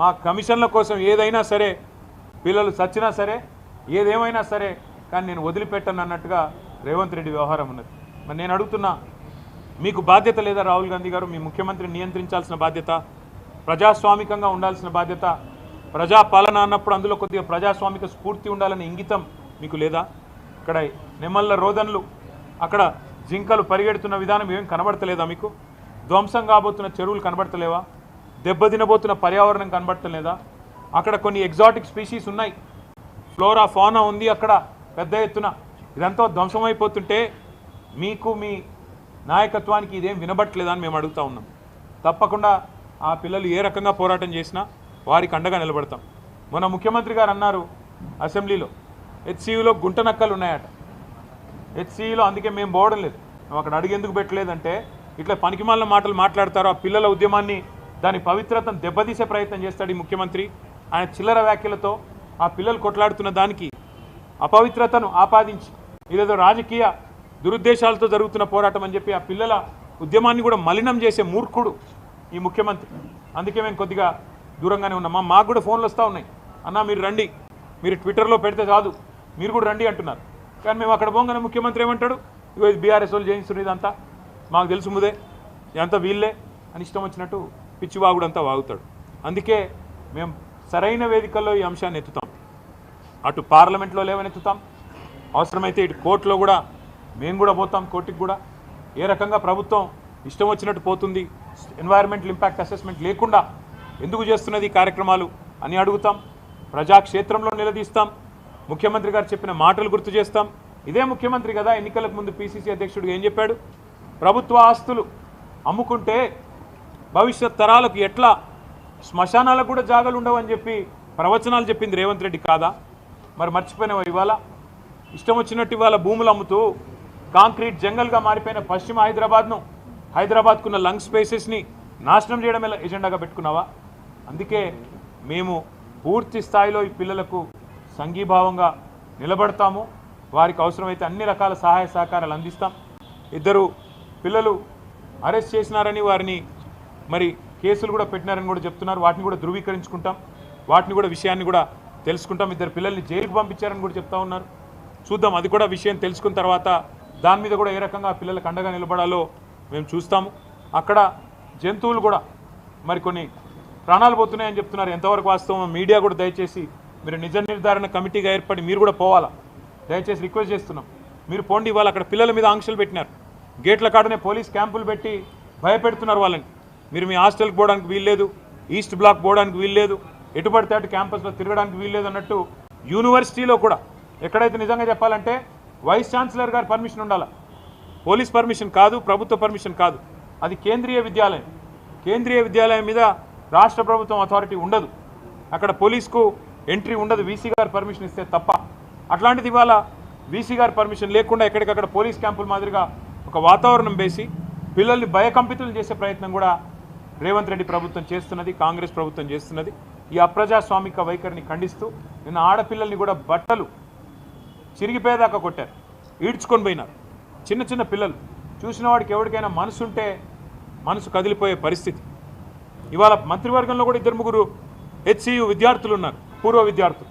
మా కమిషన్ల కోసం ఏదైనా సరే, పిల్లలు చచ్చినా సరే, ఏదేమైనా సరే, కానీ నేను వదిలిపెట్టను అన్నట్టుగా రేవంత్ రెడ్డి వ్యవహారం ఉన్నది. మరి నేను అడుగుతున్నా, మీకు బాధ్యత లేదా రాహుల్ గాంధీ గారు? మీ ముఖ్యమంత్రిని నియంత్రించాల్సిన బాధ్యత, ప్రజాస్వామికంగా ఉండాల్సిన బాధ్యత, ప్రజాపాలన అన్నప్పుడు అందులో కొద్దిగా ప్రజాస్వామిక స్ఫూర్తి ఉండాలనే ఇంగితం మీకు లేదా? ఇక్కడ నెమళ్ళ రోదన్లు, అక్కడ జింకలు పరిగెడుతున్న విధానం ఏం కనబడతలేదా మీకు? ధ్వంసం కాబోతున్న చెరువులు కనబడతలేవా? దెబ్బతినబోతున్న పర్యావరణం కనబడతలేదా? అక్కడ కొన్ని ఎగ్జాటిక్ స్పీషీస్ ఉన్నాయి, ఫ్లోరా ఫానా ఉంది అక్కడ పెద్ద ఎత్తున. ఇదంతా ధ్వంసమైపోతుంటే మీకు మీ నాయకత్వానికి ఇదేం వినబట్టలేదా అని మేము అడుగుతా ఉన్నాం. తప్పకుండా ఆ పిల్లలు ఏ రకంగా పోరాటం చేసినా వారికి అండగా నిలబడతాం. మన ముఖ్యమంత్రి గారు అన్నారు అసెంబ్లీలో, హెచ్సియులో గుంట నక్కలు ఉన్నాయట. హెచ్సియులో అందుకే మేము పోవడం లేదు. మేము అక్కడ అడిగేందుకు పెట్టలేదంటే ఇట్లా పనికిమాలిన మాటలు మాట్లాడతారు. ఆ పిల్లల ఉద్యమాన్ని, దాని పవిత్రతను దెబ్బతీసే ప్రయత్నం చేస్తాడు ఈ ముఖ్యమంత్రి. ఆయన చిల్లర వ్యాఖ్యలతో ఆ పిల్లలు కొట్లాడుతున్న దానికి అపవిత్రతను ఆపాదించి ఇదేదో రాజకీయ దురుద్దేశాలతో జరుగుతున్న పోరాటం అని చెప్పి ఆ పిల్లల ఉద్యమాన్ని కూడా మలినం చేసే మూర్ఖుడు ఈ ముఖ్యమంత్రి. అందుకే మేము కొద్దిగా దూరంగానే ఉన్నాం. మాకు కూడా ఫోన్లు వస్తూ ఉన్నాయి, అన్న మీరు రండి, మీరు ట్విట్టర్లో పెడితే కాదు, మీరు కూడా రండి అంటున్నారు. కానీ మేము అక్కడ పోగానే ముఖ్యమంత్రి ఏమంటాడు, ఇగో ఇది బీఆర్ఎస్ వాళ్ళు చేయిస్తున్నారు, ఇదంతా మాకు తెలుసు ముదే, ఇదంతా వీళ్ళే అని ఇష్టం వచ్చినట్టు పిచ్చివాగుడంతా వాగుతాడు. అందుకే మేము సరైన వేదికల్లో ఈ అంశాన్ని ఎత్తుతాం. అటు పార్లమెంట్లో లేవనెత్తుతాం, అవసరమైతే ఇటు కోర్టులో కూడా మేము కూడా పోతాం, కోర్టుకి కూడా. ఏ రకంగా ప్రభుత్వం ఇష్టం వచ్చినట్టు పోతుంది, ఎన్వైరన్మెంటల్ ఇంపాక్ట్ అసెస్మెంట్ లేకుండా ఎందుకు చేస్తున్నది ఈ కార్యక్రమాలు అని అడుగుతాం. ప్రజాక్షేత్రంలో నిలదీస్తాం. ముఖ్యమంత్రి గారు చెప్పిన మాటలు గుర్తు చేస్తాం. ఇదే ముఖ్యమంత్రి కదా ఎన్నికలకు ముందు పిసిసి అధ్యక్షుడు ఏం చెప్పాడు, ప్రభుత్వ ఆస్తులు అమ్ముకుంటే భవిష్యత్ తరాలకు ఎట్లా శ్మశానాలకు కూడా జాగాలు ఉండవని చెప్పి ప్రవచనాలు చెప్పింది రేవంత్ రెడ్డి కాదా? మరి మర్చిపోయినావా? ఇవాళ ఇష్టం వచ్చినట్టు ఇవాళ భూములు అమ్ముతూ కాంక్రీట్ జంగల్గా మారిపోయిన పశ్చిమ హైదరాబాద్కున్న లంగ్ స్పేసెస్ని నాశనం చేయడం ఎజెండాగా పెట్టుకున్నావా? అందుకే మేము పూర్తి స్థాయిలో ఈ పిల్లలకు సంఘీభావంగా నిలబడతాము. వారికి అవసరమైతే అన్ని రకాల సహాయ సహకారాలు అందిస్తాం. ఇద్దరు పిల్లలు అరెస్ట్ చేసినారని, వారిని మరి కేసులు కూడా పెట్టినారని కూడా చెప్తున్నారు. వాటిని కూడా ధృవీకరించుకుంటాం, వాటిని కూడా విషయాన్ని కూడా తెలుసుకుంటాం. ఇద్దరు పిల్లల్ని జైలుకు పంపించారని కూడా చెప్తా ఉన్నారు. చూద్దాం, అది కూడా విషయం తెలుసుకున్న తర్వాత దాని మీద కూడా ఏ రకంగా పిల్లలకు అండగా నిలబడాలో మేము చూస్తాము. అక్కడ జంతువులు కూడా మరి కొన్ని ప్రాణాలు పోతున్నాయని చెప్తున్నారు. ఎంతవరకు వాస్తవం మీడియా కూడా దయచేసి మీరు నిజ నిర్ధారణ కమిటీగా ఏర్పడి మీరు కూడా పోవాలా, దయచేసి రిక్వెస్ట్ చేస్తున్నాం. మీరు పోండి. ఇవాళ అక్కడ పిల్లల మీద ఆంక్షలు పెట్టినారు, గేట్ల కాడనే పోలీస్ క్యాంపులు పెట్టి భయపెడుతున్నారు వాళ్ళని. మీరు మీ హాస్టల్కి పోవడానికి వీల్లేదు, ఈస్ట్ బ్లాక్ పోవడానికి వీల్లేదు, ఎటు పడితే అటు క్యాంపస్లో తిరగడానికి వీల్లేదు అన్నట్టు యూనివర్సిటీలో కూడా ఎక్కడైతే నిజంగా చెప్పాలంటే వైస్ ఛాన్సలర్ గారి పర్మిషన్ ఉండాలి, పోలీస్ పర్మిషన్ కాదు, ప్రభుత్వ పర్మిషన్ కాదు. అది కేంద్రీయ విద్యాలయం. కేంద్రీయ విద్యాలయం మీద రాష్ట్ర ప్రభుత్వం అథారిటీ ఉండదు. అక్కడ పోలీస్కు ఎంట్రీ ఉండదు, వీసీ గారు పర్మిషన్ ఇస్తే తప్ప. అట్లాంటిది ఇవాళ వీసీ గారి పర్మిషన్ లేకుండా ఎక్కడికక్కడ పోలీస్ క్యాంపుల మాదిరిగా ఒక వాతావరణం వేసి పిల్లల్ని భయకంపితులు చేసే ప్రయత్నం కూడా రేవంత్ రెడ్డి ప్రభుత్వం చేస్తున్నది, కాంగ్రెస్ ప్రభుత్వం చేస్తున్నది. ఈ అప్రజాస్వామిక వైఖరిని ఖండిస్తూ నిన్న ఆడపిల్లల్ని కూడా బట్టలు చిరిగిపోయేదాకా కొట్టారు, ఈడ్చుకొని పోయినారు. చిన్న చిన్న పిల్లలు చూసిన వాడికి ఎవరికైనా మనసుంటే మనసు కదిలిపోయే పరిస్థితి. ఇవాళ మంత్రివర్గంలో కూడా ఇద్దరు ముగ్గురు హెచ్సియు విద్యార్థులు ఉన్నారు, పూర్వ విద్యార్థులు,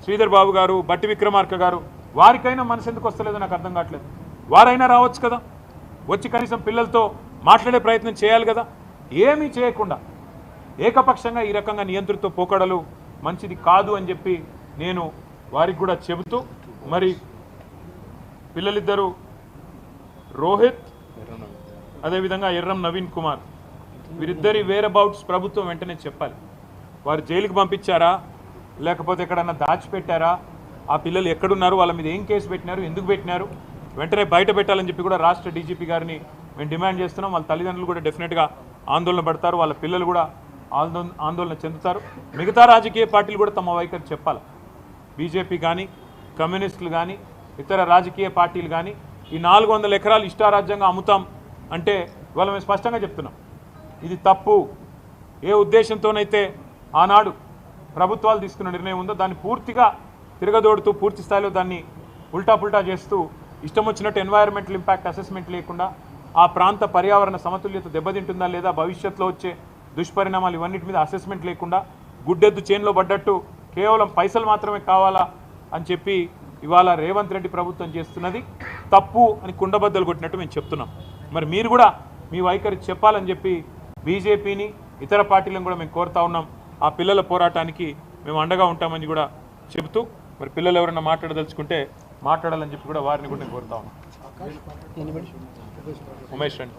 శ్రీధర్ బాబు గారు, బట్టి విక్రమార్క గారు. వారికైనా మనసు ఎందుకు వస్తలేదో నాకు అర్థం కావట్లేదు. వారైనా రావచ్చు కదా, వచ్చి కనీసం పిల్లలతో మాట్లాడే ప్రయత్నం చేయాలి కదా. ఏమీ చేయకుండా ఏకపక్షంగా ఈ రకంగా నియంత్రిత పోకడలు మంచిది కాదు అని చెప్పి నేను వారికి కూడా చెబుతూ, మరి పిల్లలిద్దరూ రోహిత్ అదేవిధంగా ఎర్రం నవీన్ కుమార్, వీరిద్దరి వేర్ అబౌట్స్ ప్రభుత్వం వెంటనే చెప్పాలి. వారు జైలుకి పంపించారా లేకపోతే ఎక్కడన్నా దాచిపెట్టారా, ఆ పిల్లలు ఎక్కడున్నారు, వాళ్ళ మీద ఏం కేసు పెట్టినారు, ఎందుకు పెట్టినారు, వెంటనే బయట పెట్టాలని చెప్పి కూడా రాష్ట్ర డీజీపీ గారిని మేము డిమాండ్ చేస్తున్నాం. వాళ్ళ తల్లిదండ్రులు కూడా డెఫినెట్గా ఆందోళన పడతారు, వాళ్ళ పిల్లలు కూడా ఆందోళన చెందుతారు. మిగతా రాజకీయ పార్టీలు కూడా తమ వైఖరి చెప్పాలి. బీజేపీ కానీ, కమ్యూనిస్టులు కానీ, ఇతర రాజకీయ పార్టీలు కానీ ఈ 400 ఎకరాలు ఇష్టారాజ్యంగా అమ్ముతాం అంటే ఇవాళ మేము స్పష్టంగా చెప్తున్నాం, ఇది తప్పు. ఏ ఉద్దేశంతోనైతే ఆనాడు ప్రభుత్వాలు తీసుకున్న నిర్ణయం ఉందో దాన్ని పూర్తిగా తిరగదోడుతూ పూర్తి స్థాయిలో దాన్ని ఉల్టా చేస్తూ ఇష్టం వచ్చినట్టు ఎన్వైరన్మెంటల్ ఇంపాక్ట్ అసెస్మెంట్ లేకుండా ఆ ప్రాంత పర్యావరణ సమతుల్యత దెబ్బతింటుందా లేదా, భవిష్యత్తులో వచ్చే దుష్పరిణామాలు ఇవన్నిటి మీద అసెస్మెంట్ లేకుండా గుడ్డెద్దు చేనులో పడ్డట్టు కేవలం పైసలు మాత్రమే కావాలా అని చెప్పి ఇవాళ రేవంత్ రెడ్డి ప్రభుత్వం చేస్తున్నది తప్పు అని కుండబద్దలు కొట్టినట్టు మేము చెప్తున్నాం. మరి మీరు కూడా మీ వైఖరి చెప్పాలని చెప్పి బీజేపీని ఇతర పార్టీలను కూడా మేము కోరుతా ఉన్నాం. ఆ పిల్లల పోరాటానికి మేము అండగా ఉంటామని కూడా చెబుతూ మరి పిల్లలు ఎవరైనా మాట్లాడదలుచుకుంటే మాట్లాడాలని చెప్పి కూడా వారిని కూడా నేను కోరుతా ఉన్నాం. ఉమేష్ రండి.